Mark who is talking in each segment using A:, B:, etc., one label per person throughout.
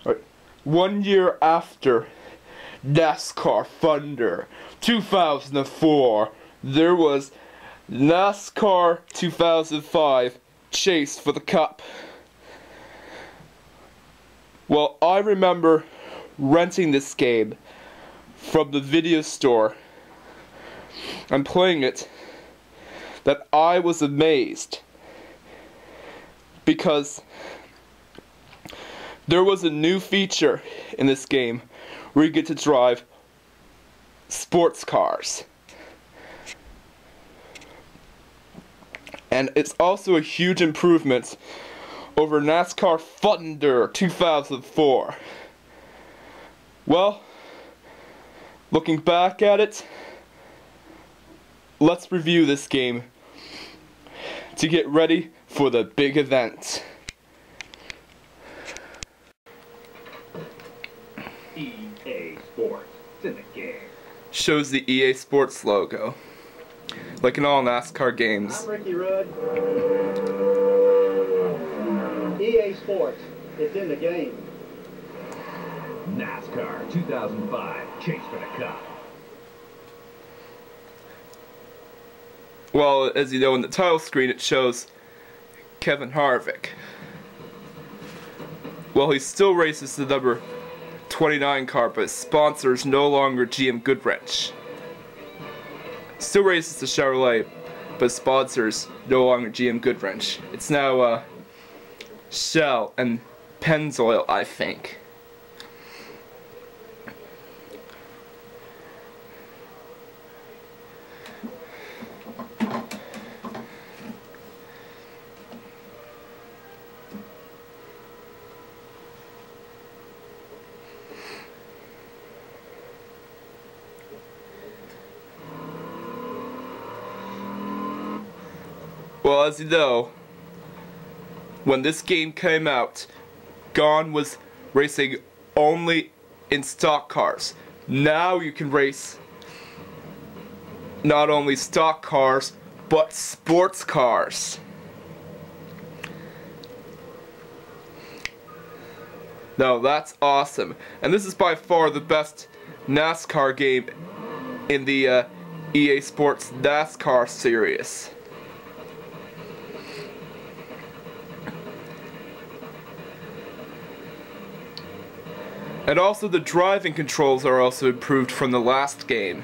A: Alright. 1 year after NASCAR Thunder 2004, there was NASCAR 2005 Chase for the Cup. Well, I remember renting this game from the video store and playing it, that I was amazed because there was a new feature in this game where you get to drive sports cars. And it's also a huge improvement over NASCAR Thunder 2004. Well, looking back at it, let's review this game to get ready for the big event.
B: EA Sports, it's in the game.
A: Shows the EA Sports logo, like in all NASCAR games.
C: I'm Ricky Rudd. EA Sports, it's in the game.
B: NASCAR 2005, Chase for the Cup.
A: Well, as you know, in the title screen it shows Kevin Harvick. Well, he still races the number 29 car, but his sponsor is no longer GM Goodwrench. Still races the Chevrolet, but his sponsor is no longer GM Goodwrench. It's now Shell and Pennzoil, I think. Well, as you know, when this game came out, Gone was racing only in stock cars. Now you can race not only stock cars, but sports cars. Now that's awesome. And this is by far the best NASCAR game in the EA Sports NASCAR series. And also the driving controls are also improved from the last game.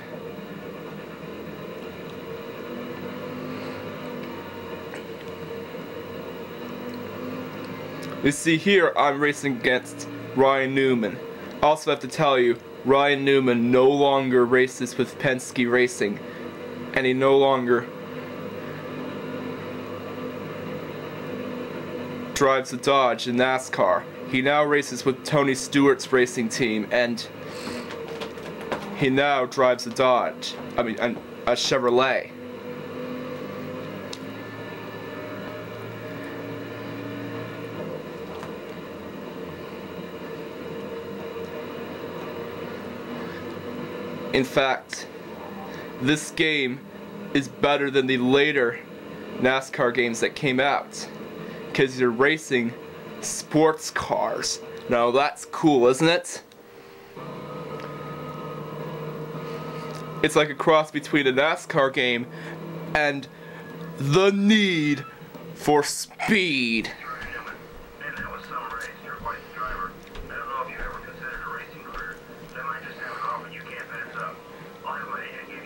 A: You see here I'm racing against Ryan Newman. Also have to tell you, Ryan Newman no longer races with Penske Racing, and he no longer drives a Dodge in NASCAR. He now races with Tony Stewart's racing team, and he now drives a Dodge. I mean, a Chevrolet. In fact, this game is better than the later NASCAR games that came out, because you're racing sports cars. Now that's cool, isn't it? It's like a cross between a NASCAR game and the Need for Speed.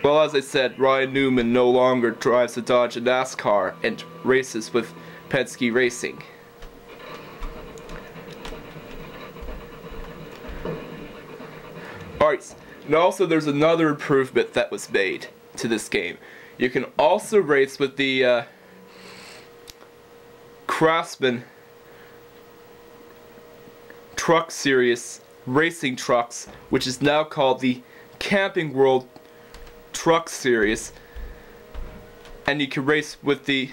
A: Well, as I said, Ryan Newman no longer drives a Dodge in NASCAR and races with Penske Racing. Alright, and also there's another improvement that was made to this game. You can also race with the Craftsman Truck Series racing trucks, which is now called the Camping World Truck Series, and you can race with the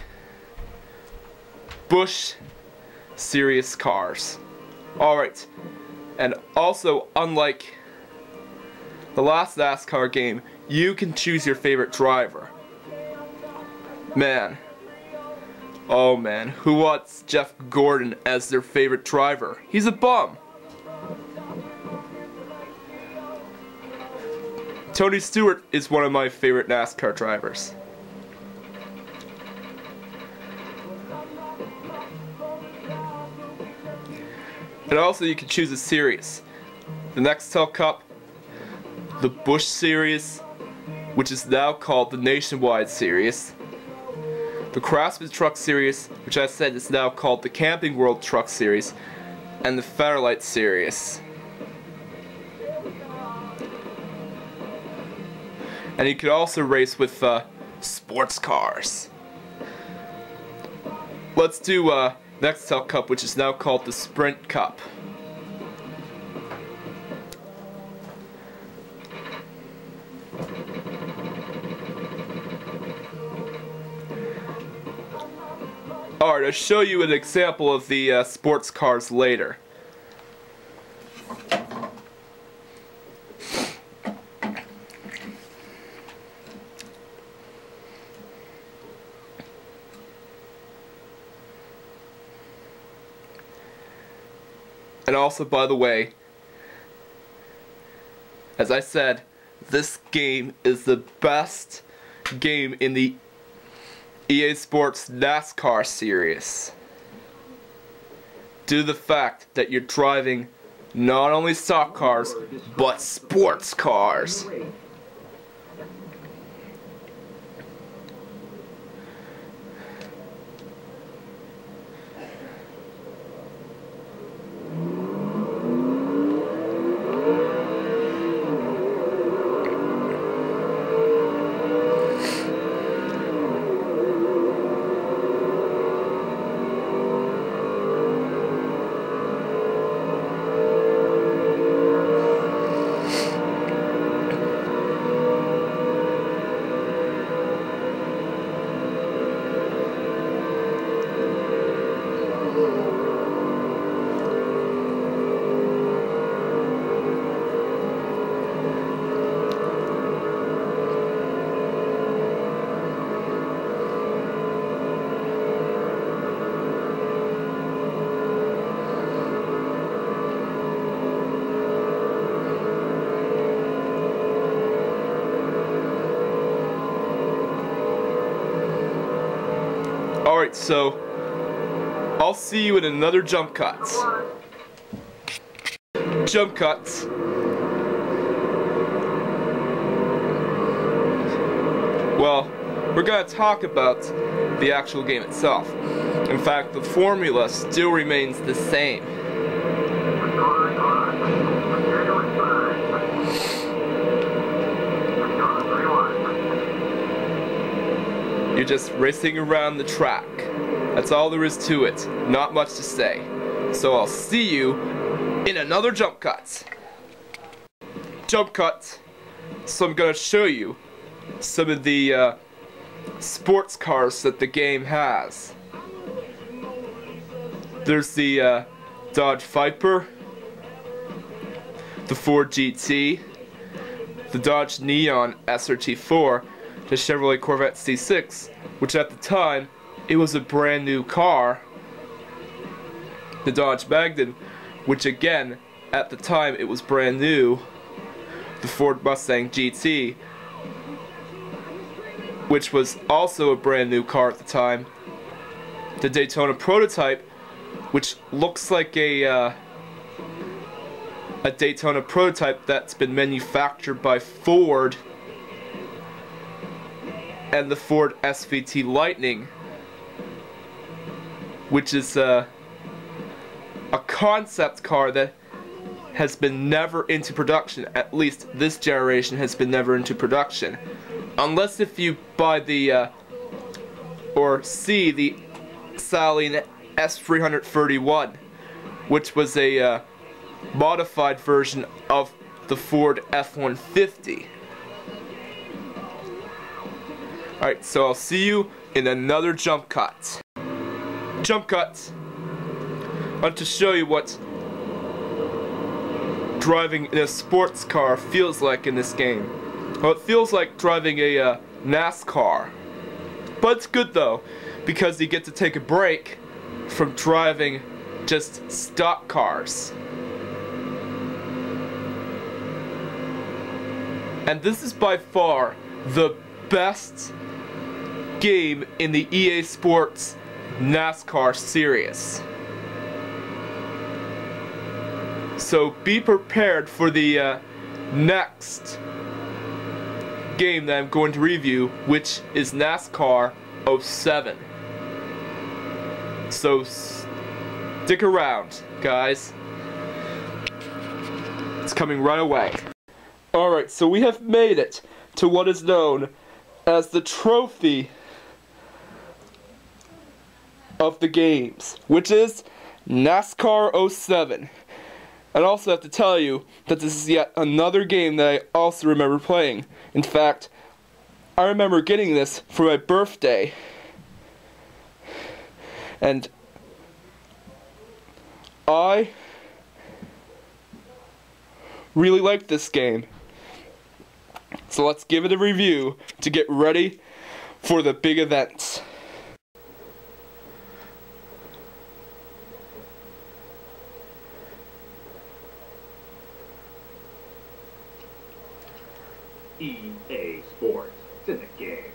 A: Busch Series cars. Alright, and also unlike the last NASCAR game, you can choose your favorite driver. Man, oh man, who wants Jeff Gordon as their favorite driver? He's a bum. Tony Stewart is one of my favorite NASCAR drivers. And also you can choose a series. The Nextel Cup, the Busch Series, which is now called the Nationwide Series, the Craftsman Truck Series, which I said is now called the Camping World Truck Series, and the Fairlight Series. And you can also race with sports cars. Let's do Nextel Cup, which is now called the Sprint Cup. Alright, I'll show you an example of the sports cars later. And also, by the way, as I said, this game is the best game in the EA Sports NASCAR series, due to the fact that you're driving not only stock cars, but sports cars. Alright, so I'll see you in another jump cut. Jump cuts. Well, we're going to talk about the actual game itself. In fact, the formula still remains the same. You're just racing around the track. That's all there is to it. Not much to say. So I'll see you in another jump cut. Jump cut. So I'm gonna show you some of the sports cars that the game has. There's the Dodge Viper, the Ford GT, the Dodge Neon SRT4, the Chevrolet Corvette C6, which at the time, it was a brand new car, the Dodge Magnum, which again, at the time it was brand new, the Ford Mustang GT, which was also a brand new car at the time, the Daytona prototype, which looks like a Daytona prototype that's been manufactured by Ford, and the Ford SVT Lightning, which is a concept car that has been never into production. At least this generation has been never into production, unless if you buy the or see the Saleen S331, which was a modified version of the Ford F-150. Alright, so I'll see you in another jump cut. Jump cut. I want to show you what driving in a sports car feels like in this game. Well, it feels like driving a NASCAR. But it's good though, because you get to take a break from driving just stock cars. And this is by far the best game in the EA Sports NASCAR series. So be prepared for the next game that I'm going to review, which is NASCAR 07. So stick around, guys. It's coming right away. Alright, so we have made it to what is known as the trophy of the games, which is NASCAR 07. I'd also have to tell you that this is yet another game that I also remember playing. In fact, I remember getting this for my birthday. And I really like this game. So let's give it a review to get ready for the big events.
B: EA Sports. It's in the game.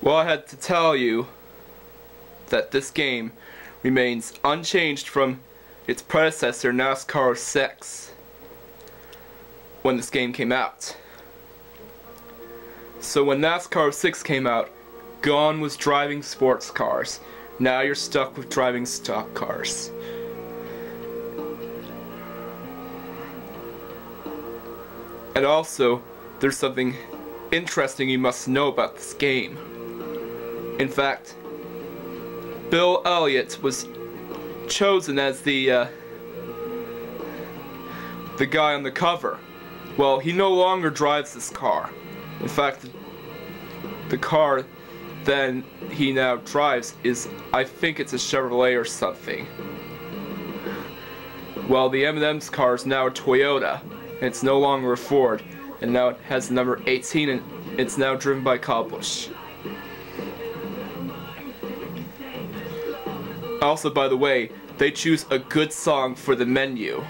A: Well, I had to tell you that this game remains unchanged from its predecessor, NASCAR 06, when this game came out. So when NASCAR 06 came out, gone was driving sports cars. Now you're stuck with driving stock cars. And also, there's something interesting you must know about this game. In fact, Bill Elliott was chosen as the guy on the cover. Well, he no longer drives this car. In fact, the car that he now drives is, I think it's a Chevrolet or something. Well, the M&M's car is now a Toyota. It's no longer a Ford, and now it has the number 18, and it's now driven by Kyle Busch. Also, by the way, they choose a good song for the menu.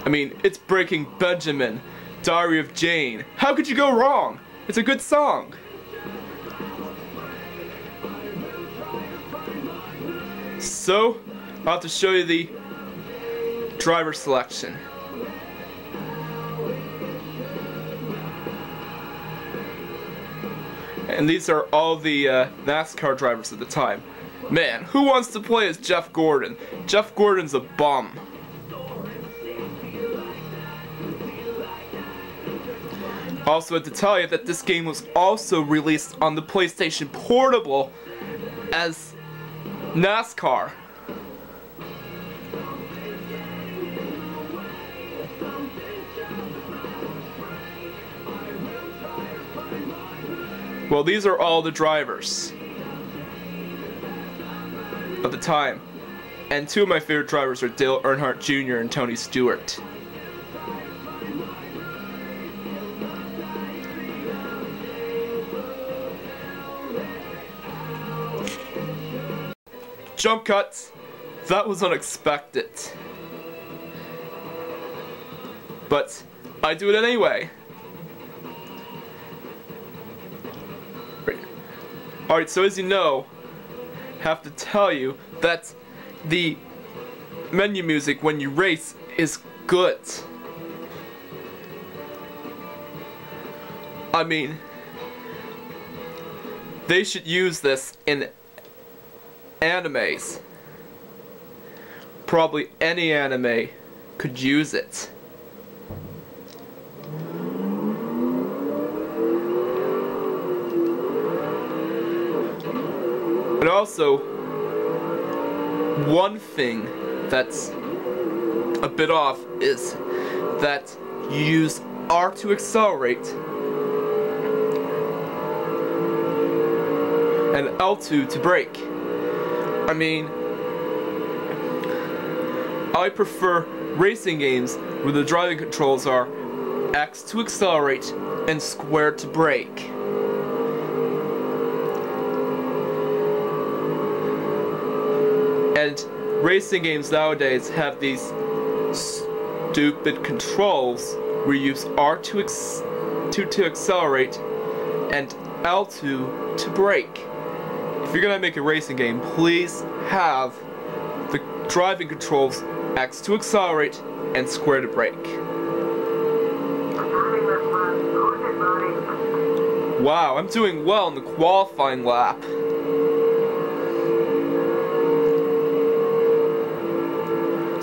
A: I mean, it's Breaking Benjamin, Diary of Jane. How could you go wrong? It's a good song. So, I'll have to show you the driver selection. And these are all the NASCAR drivers at the time. Man, who wants to play as Jeff Gordon? Jeff Gordon's a bum. Also, I have to tell you that this game was also released on the PlayStation Portable as NASCAR. Well, these are all the drivers of the time. And two of my favorite drivers are Dale Earnhardt Jr. and Tony Stewart. Jump cuts. That was unexpected. But I do it anyway. Alright, so as you know, I have to tell you that the menu music when you race is good. I mean, they should use this in animes. Probably any anime could use it. But also, one thing that's a bit off is that you use R to accelerate and L2 to brake. I mean, I prefer racing games where the driving controls are X to accelerate and square to brake. And racing games nowadays have these stupid controls where you use R2 to accelerate and L2 to brake. If you're gonna make a racing game, please have the driving controls X to accelerate and square to brake. Wow, I'm doing well in the qualifying lap.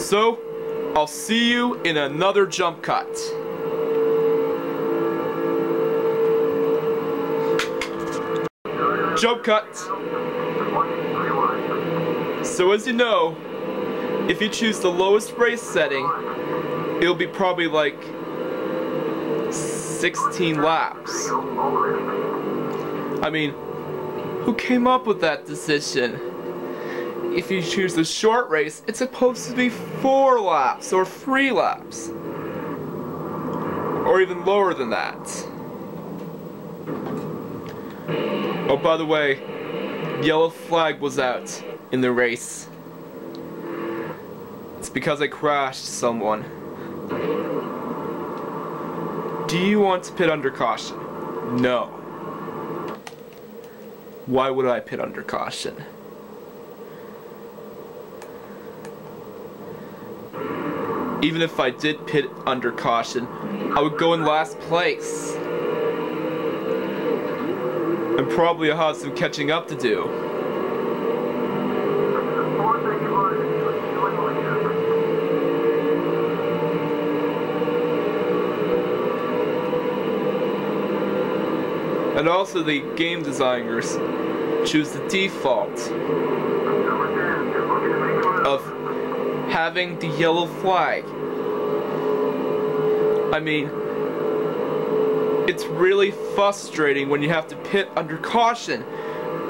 A: So, I'll see you in another jump cut. Jump cut. So as you know, if you choose the lowest race setting, it'll be probably like 16 laps. I mean, who came up with that decision? If you choose the short race, it's supposed to be 4 laps or 3 laps. Or even lower than that. Oh, by the way, yellow flag was out in the race. It's because I crashed someone. Do you want to pit under caution? No. Why would I pit under caution? Even if I did pit under caution, I would go in last place. And probably have some catching up to do. And also the game designers choose the default of having the yellow flag. I mean, it's really frustrating when you have to pit under caution,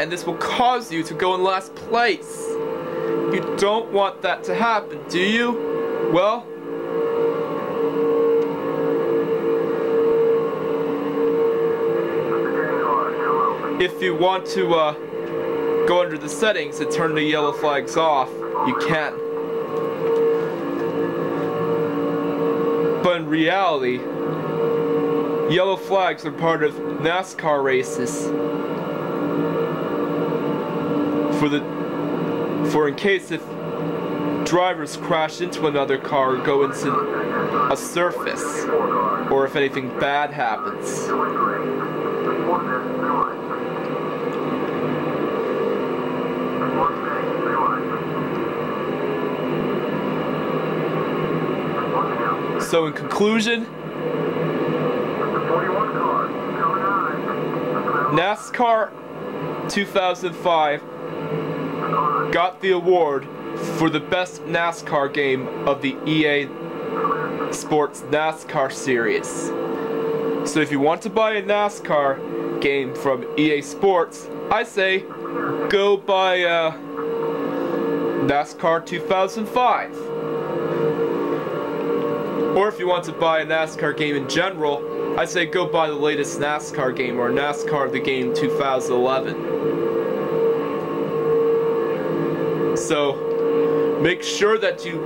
A: and this will cause you to go in last place. You don't want that to happen, do you? Well, if you want to go under the settings and turn the yellow flags off, you can. But in reality, yellow flags are part of NASCAR races for in case if drivers crash into another car or go into a surface, or if anything bad happens. So in conclusion, NASCAR 2005 got the award for the best NASCAR game of the EA Sports NASCAR series. So if you want to buy a NASCAR game from EA Sports, I say go buy NASCAR 2005. Or if you want to buy a NASCAR game in general, I say go buy the latest NASCAR game, or NASCAR the Game 2011. So, make sure that you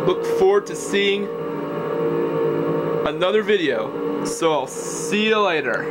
A: look forward to seeing another video. So I'll see you later.